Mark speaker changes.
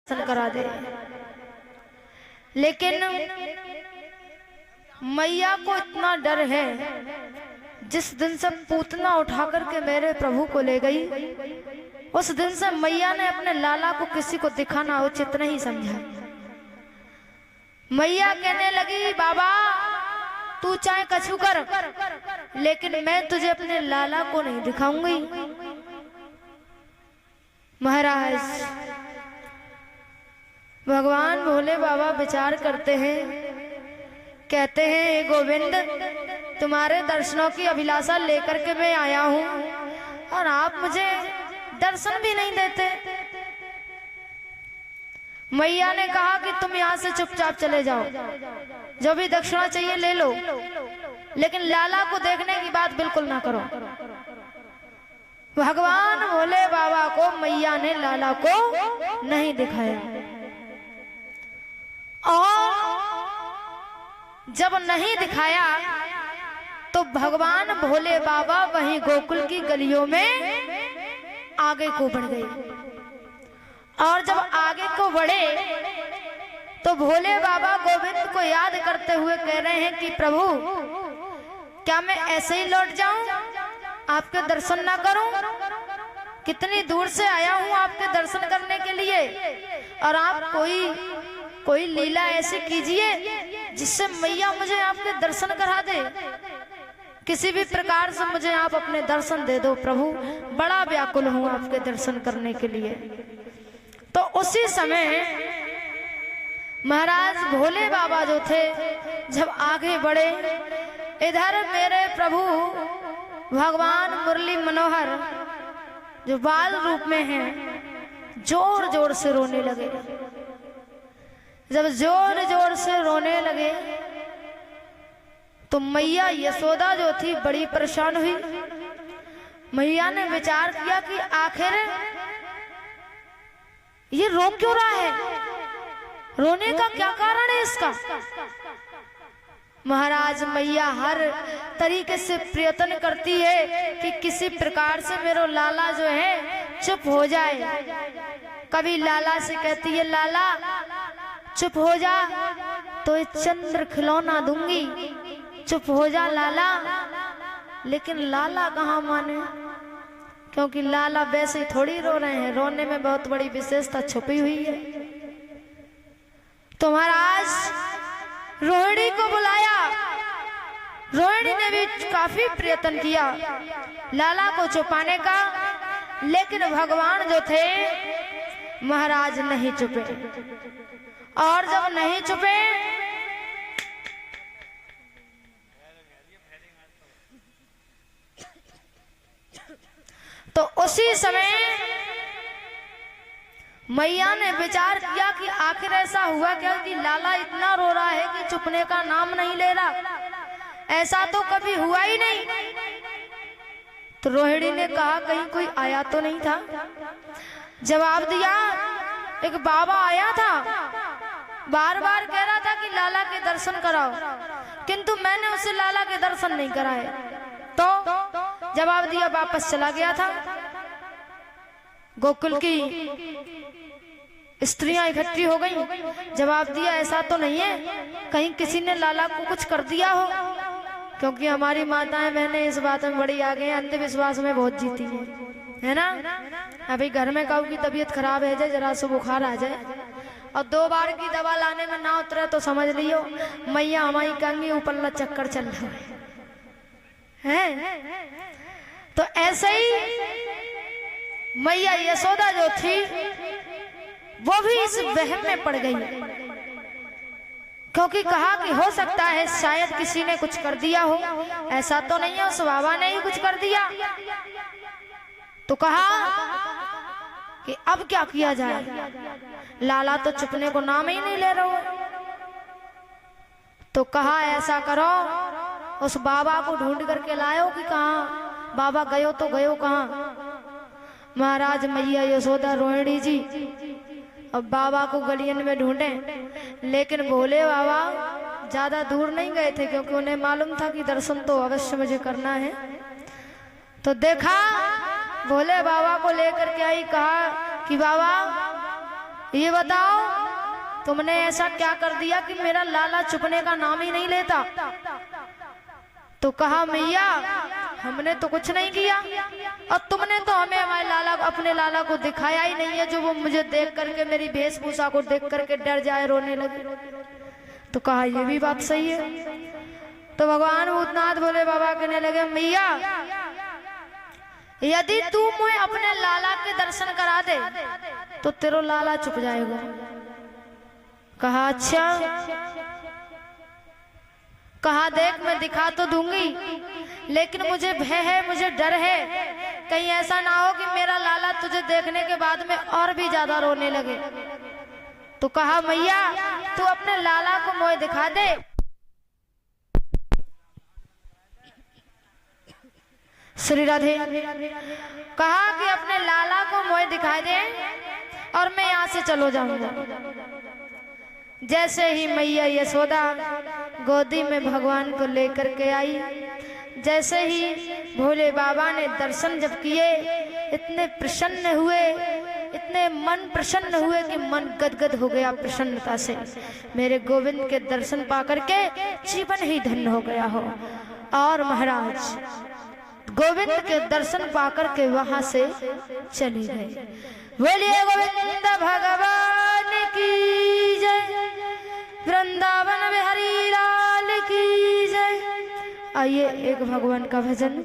Speaker 1: दर्शन करा दे। लेकिन मैया को इतना डर है, जिस दिन से पूतना उठा करके मेरे प्रभु को ले गई, उस दिन से मैया ने अपने लाला को किसी को दिखाना उचित नहीं समझा। मैया कहने लगी, बाबा तू चाहे कछु कर, लेकिन मैं तुझे अपने लाला को नहीं दिखाऊंगी। महाराज भगवान भोले बाबा विचार करते हैं, कहते हैं, हे गोविंद, तुम्हारे दर्शनों की अभिलाषा लेकर के मैं आया हूँ और आप मुझे दर्शन भी नहीं देते। मैया ने कहा कि तुम यहाँ से चुपचाप चले जाओ, जो भी दक्षिणा चाहिए ले लो, लेकिन लाला को देखने की बात बिल्कुल ना करो। भगवान भोले बाबा को मैया ने लाला को नहीं दिखाया, और जब नहीं दिखाया तो भगवान भोले बाबा वहीं गोकुल की गलियों में आगे को बढ़ गए। और जब आगे को बढ़े तो भोले बाबा गोविंद को याद करते हुए कह रहे हैं कि प्रभु, क्या मैं ऐसे ही लौट जाऊं, आपके दर्शन ना करूं? कितनी दूर से आया हूं आपके दर्शन करने के लिए, और आप कोई लीला ऐसी कीजिए जिससे मैया मुझे आपके दर्शन करा दे। किसी भी प्रकार से मुझे आप अपने दर्शन दे दो प्रभु, बड़ा व्याकुल हूं आपके दर्शन करने के लिए। तो उसी समय महाराज भोले बाबा जो थे, जब आगे बढ़े, इधर मेरे प्रभु भगवान मुरली मनोहर जो बाल रूप में हैं, जोर जोर से रोने लगे। जब जोर जोर से रोने लगे तो मैया यशोदा जो थी बड़ी परेशान हुई। मैया ने विचार किया कि आखिर ये रो क्यों रहा है, रोने का क्या कारण है इसका। महाराज मैया हर तरीके से प्रयत्न करती है कि किसी प्रकार से मेरा लाला जो है चुप हो जाए। कभी लाला से कहती है, लाला चुप हो जा तो ये चंद्र खिलौना दूंगी, चुप हो जा लाला। लेकिन लाला कहाँ माने, क्योंकि लाला वैसे ही थोड़ी रो रहे हैं, रोने में बहुत बड़ी विशेषता छुपी हुई है। तो महाराज रोहिणी को बुलाया। रोहिणी ने भी काफी प्रयत्न किया लाला को छुपाने का, लेकिन भगवान जो थे महाराज नहीं चुपे। और जब नहीं चुपे तो उसी समय मैया ने विचार किया कि आखिर ऐसा हुआ क्या कि लाला इतना रो रहा है कि चुपने का नाम नहीं ले रहा, ऐसा तो कभी हुआ ही नहीं। तो रोहिणी ने कहा, कहीं कोई आया तो नहीं था। जवाब दिया, एक बाबा आया था, बार बार कह रहा था कि लाला के दर्शन कराओ, किंतु मैंने उसे लाला के दर्शन नहीं कराए। तो जवाब दिया, वापस चला गया था। गोकुल की स्त्रियां इकट्ठी हो गईं। जवाब दिया, ऐसा तो नहीं है, कहीं किसी ने लाला को कुछ कर दिया हो, क्योंकि हमारी माताएं बहनें इस बात में बड़ी आगे हैं, अंधविश्वास में बहुत जीती है ना। अभी घर में कहूँ की तबीयत खराब है जाए, जरा से बुखार आ जाए और 2 बार की दवा लाने में ना उतरे तो समझ लियो मैया हमारी कंगी ऊपर चक्कर चल रहा है। तो ऐसे ही मैया यशोदा जो थी वो भी इस वहम में पड़ गई, क्योंकि कहा कि हो सकता है शायद किसी ने कुछ कर दिया हो, ऐसा तो नहीं है उस बाबा ने ही कुछ कर दिया। तो कहा कि अब क्या किया जाए, लाला तो चुपने को नाम ही नहीं ले रहा। तो कहा, ऐसा करो, उस बाबा को ढूंढ करके लाओ कि कहाँ बाबा गयो तो गयो कहाँ। महाराज मैया यशोदा रोहिणी जी अब बाबा को गलियन में ढूंढे, लेकिन भोले बाबा ज्यादा दूर नहीं गए थे, क्योंकि उन्हें मालूम था कि दर्शन तो अवश्य मुझे करना है। तो देखा भोले बाबा को लेकर के आई, कहा कि बाबा ये बताओ तुमने ऐसा क्या कर दिया कि मेरा लाला चुपने का नाम ही नहीं लेता। तो कहा मैया हमने तो कुछ नहीं किया और तुमने तो हमें हमारे लाला अपने लाला को दिखाया ही नहीं है, जो वो मुझे देख करके मेरी वेशभूषा को देख करके डर जाए, रोने लगे। तो कहा ये भी बात सही है। तो भगवान भूतनाथ भोले बाबा कहने लगे मैया यदि तू मुझे अपने लाला के दर्शन करा दे तो तेरो लाला चुप जाएगा। कहा अच्छा। कहा देख मैं दिखा तो दूंगी लेकिन मुझे भय है, मुझे डर है, कहीं ऐसा ना हो कि मेरा लाला तुझे देखने के बाद में और भी ज्यादा रोने लगे। तो कहा मैया तू अपने लाला को मुझे दिखा दे। श्री राधे। कहा कि अपने लाला को मुझे दिखाई दे और मैं यहाँ से चलो जाऊंगा। जैसे ही मैया यशोदा गोदी में भगवान को लेकर के आई, जैसे ही भोले बाबा ने दर्शन जब किए, इतने प्रसन्न हुए, इतने मन प्रसन्न हुए कि मन गदगद हो गया प्रसन्नता से। मेरे गोविंद के दर्शन पाकर के जीवन ही धन्य हो गया हो। और महाराज गोविंद के दर्शन पाकर के वहां से चले गए। बोलिए गोविंद भगवान की जय, वृंदावन बिहारी लाल की जय। आइए एक भगवान का भजन।